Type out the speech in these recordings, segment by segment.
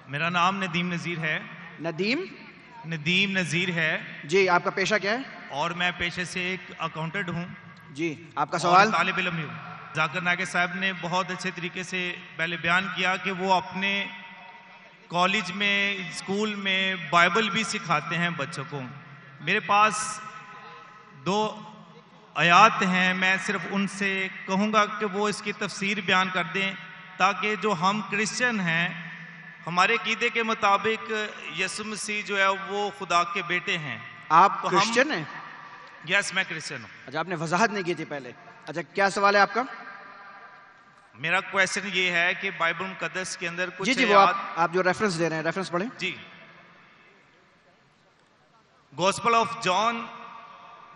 میرا نام ندیم نذیر ہے. ندیم نذیر ہے جی. آپ کا پیشہ کیا ہے؟ اور میں پیشے سے ایک اکاؤنٹنٹ ہوں جی. آپ کا سوال؟ طالب علم بھی ہوں. ذاکر ناگے صاحب نے بہت اچھے طریقے سے پہلے بیان کیا کہ وہ اپنے کالج میں اسکول میں بائبل بھی سکھاتے ہیں بچوں کو. میرے پاس 2 آیات ہیں، میں صرف ان سے کہوں گا کہ وہ اس کی تفسیر بیان کر دیں تاکہ جو ہم کرسچن ہیں، ہمارے عقیدے کے مطابق یسوع مسیح جو ہے وہ خدا کے بیٹے ہیں. آپ کرسچن ہیں؟ یس، میں کرسچن ہوں. اچھا، آپ نے وضاحت نہیں کی تھی پہلے. اچھا، کیا سوال ہے آپ کا؟ میرا کویسچن یہ ہے کہ بائبل مقدس کے اندر کچھ جی وہ آپ جو ریفرنس دے رہے ہیں ریفرنس پڑھیں. جی. گوسپل آف جان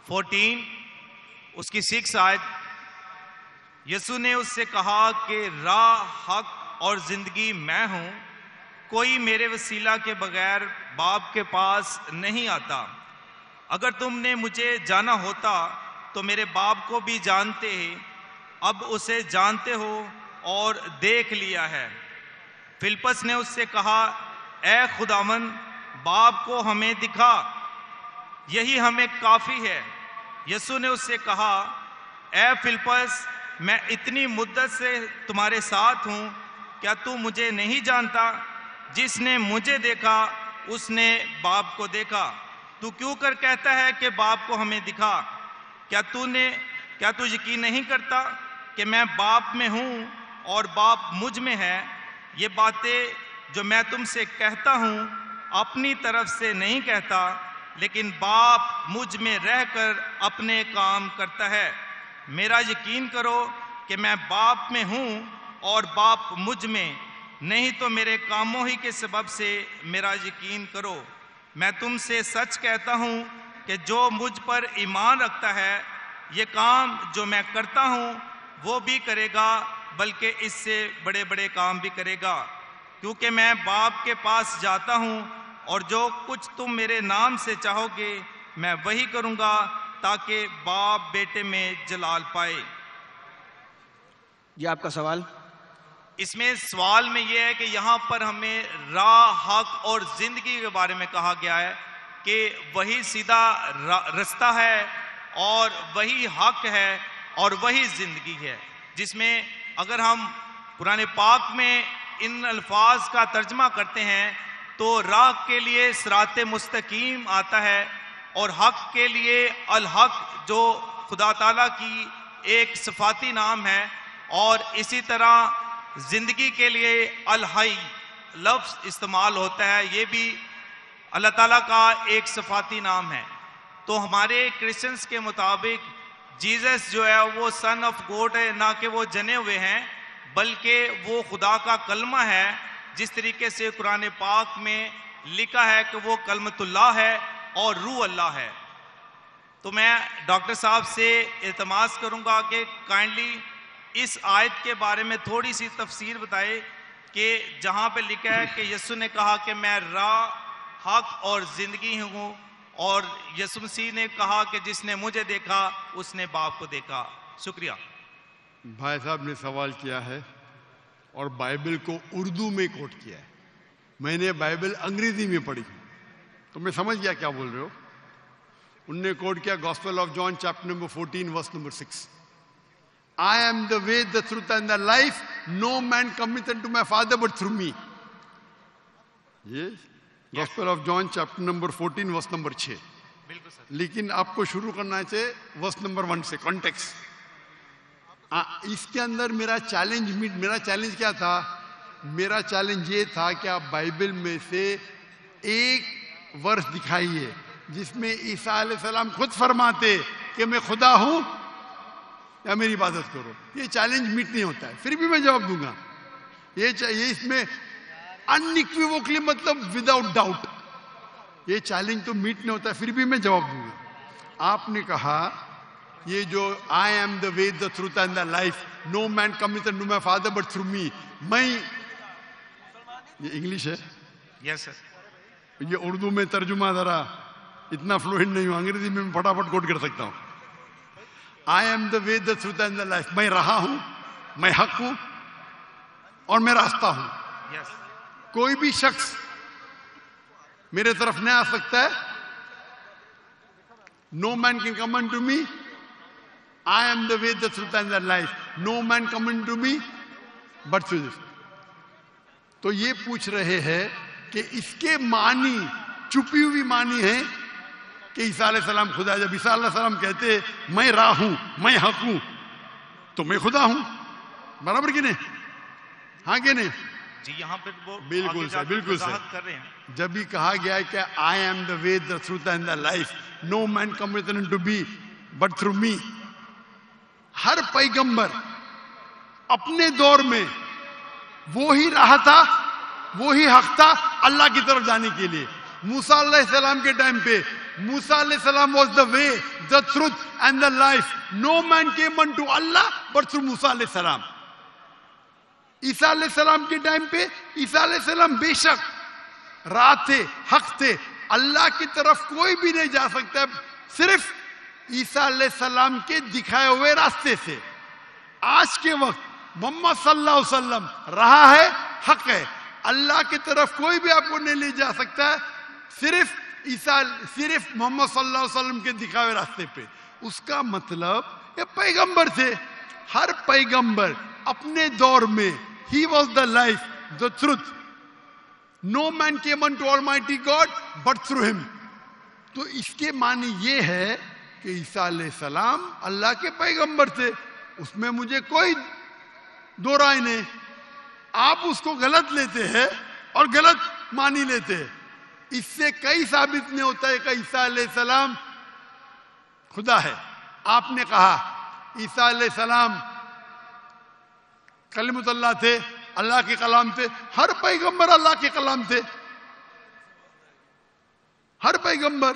14 اس کی 6 آیت. یسوع نے اس سے کہا کہ راہ، حق اور زندگی میں ہوں، کوئی میرے وسیلہ کے بغیر باپ کے پاس نہیں آتا. اگر تم نے مجھے جانا ہوتا تو میرے باپ کو بھی جانتے، اب اسے جانتے ہو اور دیکھ لیا ہے. فلپس نے اس سے کہا، اے خداوند، باپ کو ہمیں دکھا، یہی ہمیں کافی ہے. یسوع نے اس سے کہا، اے فلپس، میں اتنی مدت سے تمہارے ساتھ ہوں، کیا تو مجھے نہیں جانتا؟ جس نے مجھے دیکھا اس نے باپ کو دیکھا. تو کیوں کر کہتا ہے کہ باپ کو ہمیں دکھا؟ کیا تو یقین نہیں کرتا کہ میں باپ میں ہوں اور باپ مجھ میں ہے؟ یہ باتیں جو میں تم سے کہتا ہوں اپنی طرف سے نہیں کہتا، لیکن باپ مجھ میں رہ کر اپنے کام کرتا ہے. میرا یقین کرو کہ میں باپ میں ہوں اور باپ مجھ میں، نہیں تو میرے کاموں ہی کے سبب سے میرا یقین کرو. میں تم سے سچ کہتا ہوں کہ جو مجھ پر ایمان رکھتا ہے، یہ کام جو میں کرتا ہوں وہ بھی کرے گا، بلکہ اس سے بڑے بڑے کام بھی کرے گا. کیونکہ میں باپ کے پاس جاتا ہوں، اور جو کچھ تم میرے نام سے چاہو گے میں وہی کروں گا، تاکہ باپ بیٹے میں جلال پائے. جی. آپ کا سوال؟ اس میں سوال میں یہ ہے کہ یہاں پر ہمیں راہ، حق اور زندگی کے بارے میں کہا گیا ہے کہ وہی سیدھا رستہ ہے اور وہی حق ہے اور وہی زندگی ہے، جس میں اگر ہم قرآن پاک میں ان الفاظ کا ترجمہ کرتے ہیں تو راہ کے لیے صراط مستقیم آتا ہے، اور حق کے لیے الحق جو خدا تعالیٰ کی ایک صفاتی نام ہے، اور اسی طرح زندگی کے لیے الحی لفظ استعمال ہوتا ہے، یہ بھی اللہ تعالیٰ کا ایک صفاتی نام ہے. تو ہمارے کرسچنز کے مطابق جیزس جو ہے وہ سن آف گوڈ ہے، نہ کہ وہ جنے ہوئے ہیں، بلکہ وہ خدا کا کلمہ ہے، جس طریقے سے قرآن پاک میں لکھا ہے کہ وہ کلمۃ اللہ ہے اور روح اللہ ہے. تو میں ڈاکٹر صاحب سے التماس کروں گا کہ کائنڈلی اس آیت کے بارے میں تھوڑی سی تفسیر بتائے کہ جہاں پہ لکھا ہے کہ یسوع نے کہا کہ میں راہ، حق اور زندگی ہوں، اور یسوع مسیح نے کہا کہ جس نے مجھے دیکھا اس نے باپ کو دیکھا. شکریہ. بھائی صاحب نے سوال کیا ہے اور بائبل کو اردو میں کوٹ کیا ہے. میں نے بائبل انگریزی میں پڑھی تو میں سمجھ گیا کیا بول رہے ہو. انہوں نے کوٹ کیا gospel of John chapter number 14 verse number 6. I am the way, the truth and the life. No man cometh unto my Father but through me. Yes. Gospel of John chapter number 14 verse number 6. بالکل سر. لیکن آپ کو شروع کرنا چاہیے verse number 1 سے context. اس کے اندر میرا چیلنج کیا تھا؟ میرا چیلنج یہ تھا کہ آپ بائبل میں سے ایک ورس دکھائیے جس میں عیسیٰ علیہ السلام خود فرماتے کہ میں خدا ہوں یا میری عبادت کرو. یہ چیلنج میٹ نہیں ہوتا ہے، پھر بھی میں جواب دوں گا. یہ اس میں انیکویوکلی مطلب وداؤٹ ڈاؤٹ یہ چیلنج تو میٹ نہیں ہوتا ہے، پھر بھی میں جواب دوں گا. آپ نے کہا یہ جو I am the way, the truth and the life, no man cometh unto my Father but through me. میں یہ انگلش ہے؟ یس سر. یہ اردو میں ترجمہ ذرا اتنا فلوئنٹ نہیں ہوں، انگریزی میں پھٹافٹ کوٹ کر سکتا ہوں. I am the way, the truth and the life. میں رہا ہوں، میں حق ہوں اور میں راستہ ہوں. یس. کوئی بھی شخص میرے طرف نہیں آ سکتا ہے. No man can come unto me. I am the way, the truth and the life. No man come unto me but through this. تو یہ پوچھ رہے ہیں کہ اس کے معنی چھپی ہوئی معنی ہے کہ عیسیٰ علیہ السلام خدا ہے. جب عیسیٰ علیہ السلام کہتے ہیں میں راہ ہوں, میں حق ہوں, تو میں خدا ہوں. برابر کہ نہیں؟ ہاں کہ نہیں؟ جی یہاں پہ وہ بالکل سر, بالکل سر. کر رہے ہیں. جب بھی کہا گیا ہے کہ I am the way, the truth and the life, no man کمeth unto me but through me. ہر پیغمبر اپنے دور میں وہی راہ تھا, وہی حق تھا اللہ کی طرف جانے کے لیے. موسیٰ علیہ السلام کے ٹائم پہ موسیٰ علیہ السلام was the way, the truth and the life. No man came unto Allah but through موسیٰ علیہ السلام. عیسیٰ علیہ السلام کے ٹائم پہ عیسیٰ علیہ السلام بے شک راہ تھے, حق تھے. اللہ کی طرف کوئی بھی نہیں جا سکتا صرف عیسیٰ علیہ السلام کے دکھائے ہوئے راستے سے. آج کے وقت محمد صلی اللہ علیہ وسلم راہ ہے, حق ہے. اللہ کی طرف کوئی بھی آپ کو نہیں لے جا سکتا ہے صرف محمد صلی اللہ علیہ وسلم کے دکھائے ہوئے راستے پہ. اس کا مطلب یہ پیغمبر تھے. ہر پیغمبر اپنے دور میں he was the life, the truth. No man came unto Almighty God but through him. تو اس کے معنی یہ ہے کہ عیسیٰ علیہ السلام اللہ کے پیغمبر تھے. اس میں مجھے کوئی دو رائے نہیں. آپ اس کو غلط لیتے ہیں اور غلط مانی لیتے ہیں. اس سے کئی ثابت نہیں ہوتا ہے کہ عیسیٰ علیہ السلام خدا ہے. آپ نے کہا عیسیٰ علیہ السلام کلمۃ اللہ تھے, اللہ کے کلام تھے. ہر پیغمبر اللہ کے کلام تھے. ہر پیغمبر.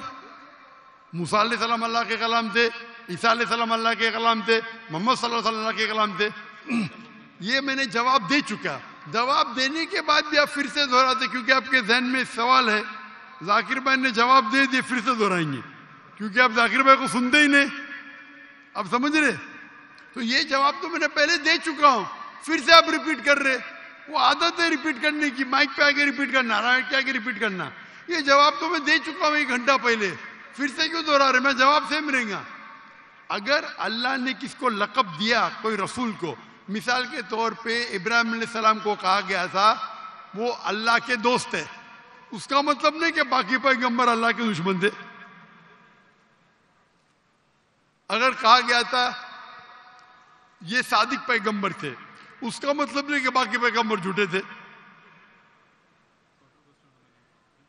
موسیٰ علیہ السلام اللہ کے کلام تھے, عیسیٰ علیہ السلام اللہ کے کلام تھے, محمد صلی اللہ علیہ وسلم اللہ کے کلام تھے. یہ میں نے جواب دے چکا. جواب دینے کے بعد بھی آپ پھر سے دہراتے کیونکہ آپ کے ذہن میں سوال ہے. ذاکر بھائی نے جواب دے دیے, پھر سے دہرائیں گے کیونکہ آپ ذاکر بھائی کو سنتے ہی نہیں. آپ سمجھ رہے؟ تو یہ جواب تو میں نے پہلے دے چکا ہوں, پھر سے آپ ریپیٹ کر رہے. وہ عادت ہے ریپیٹ کرنے کی, مائک پہ آگے ریپیٹ کرنا, مائک پہ آگے ریپیٹ کرنا. یہ جواب تو میں دے چکا ہوں 1 گھنٹہ پہلے, پھر سے کیوں دہرا رہے؟ میں جواب سیم رہے گا. اگر اللہ نے کس کو لقب دیا کوئی رسول کو, مثال کے طور پہ ابراہیم علیہ السلام کو کہا گیا تھا وہ اللہ کے دوست ہے, اس کا مطلب نہیں کہ باقی پیغمبر اللہ کے دشمن تھے. اگر کہا گیا تھا یہ صادق پیغمبر تھے, اس کا مطلب نہیں کہ باقی پیغمبر جھوٹے تھے.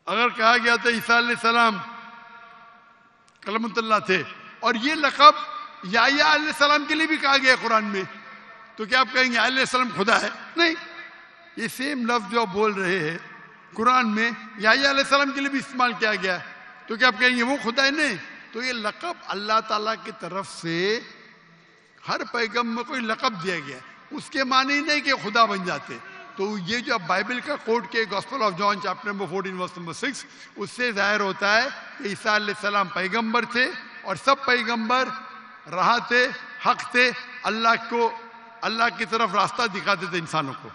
اگر کہا گیا تھا عیسیٰ علیہ السلام کلمۃ اللہ تھے اور یہ لقب یحییٰ علیہ السلام کے لیے بھی کہا گیا قرآن میں, تو کیا آپ کہیں گے علیہ السلام خدا ہے؟ نہیں. یہ سیم لفظ جو آپ بول رہے ہیں قرآن میں یحییٰ علیہ السلام کے لیے بھی استعمال کیا گیا, تو کیا آپ کہیں گے وہ خدا ہے؟ نہیں. تو یہ لقب اللہ تعالیٰ کی طرف سے ہر پیغمبر کو لقب دیا گیا, اس کے معنی نہیں کہ خدا بن جاتے. تو یہ جو بائبل کا کوٹ کے gospel of John chapter number 14 verse number 6, اس سے ظاہر ہوتا ہے کہ عیسیٰ علیہ السلام پیغمبر تھے اور سب پیغمبر راہ تھے, حق تھے, اللہ کی طرف راستہ دکھاتے تھے انسانوں کو.